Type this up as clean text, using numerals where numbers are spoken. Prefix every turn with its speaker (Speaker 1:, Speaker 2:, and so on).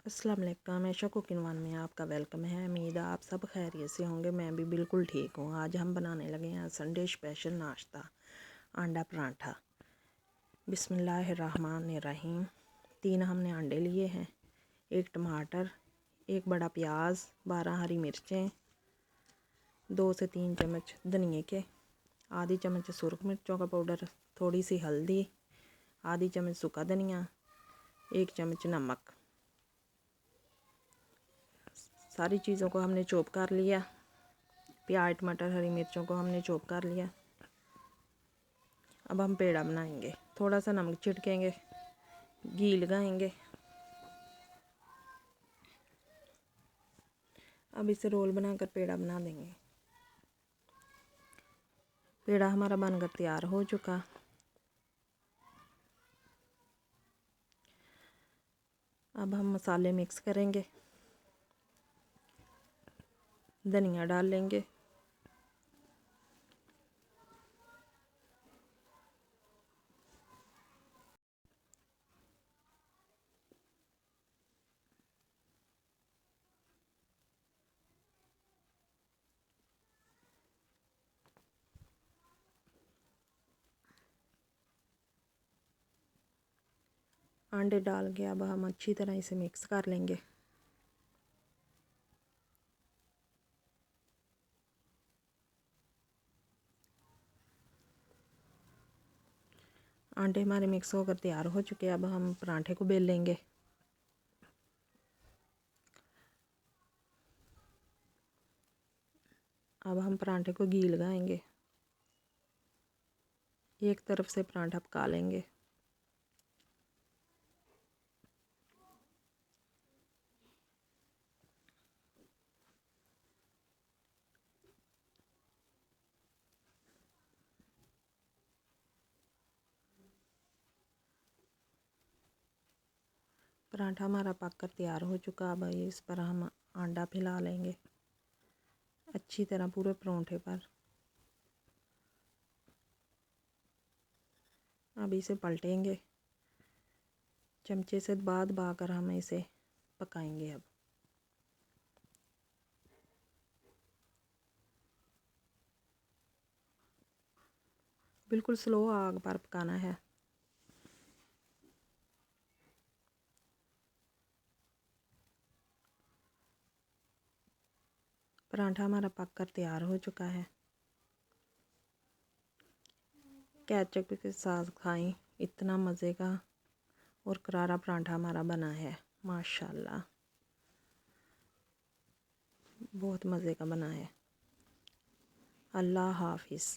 Speaker 1: अस्सलाम वालेकुम। ऐशा cooking one में आपका वेलकम है। उम्मीद है आप सब खैरियत से होंगे। मैं भी बिल्कुल ठीक हूँ। आज हम बनाने लगे हैं संडे स्पेशल नाश्ता, अंडा पराठा। बिस्मिल्लाहिर्रहमानिर्रहीम। 3 हमने अंडे लिए हैं, 1 टमाटर, 1 बड़ा प्याज, 12 हरी मिर्चें, 2 से 3 चम्मच धनिए के, आधी चम्मच सुरख मिर्चों का पाउडर, थोड़ी सी हल्दी, आधी चम्मच सूखा धनिया, 1 चम्मच नमक। सारी चीज़ों को हमने चॉप कर लिया। प्याज, टमाटर, हरी मिर्चों को हमने चॉप कर लिया। अब हम पेड़ा बनाएंगे। थोड़ा सा नमक छिड़केंगे, घी लगाएंगे। अब इसे रोल बनाकर पेड़ा बना देंगे। पेड़ा हमारा बनकर तैयार हो चुका। अब हम मसाले मिक्स करेंगे। धनिया डाल लेंगे, अंडे डाल के अब हम अच्छी तरह इसे मिक्स कर लेंगे। अंडे हमारे मिक्स होकर तैयार हो चुके हैं। अब हम पराठे को बेल लेंगे। अब हम पराठे को घी लगाएंगे। एक तरफ से पराठा पका लेंगे। पराठा हमारा पक कर तैयार हो चुका। अब इस पर हम अंडा फैला लेंगे अच्छी तरह पूरे पराठे पर। अब इसे पलटेंगे, चमचे से दबा दबा कर हम इसे पकाएंगे। अब बिल्कुल स्लो आग पर पकाना है। पराठा हमारा पक कर तैयार हो चुका है। केचप के साथ खाएं, इतना मज़े का और करारा पराठा हमारा बना है। माशाल्लाह, बहुत मज़े का बना है। अल्लाह हाफिज़।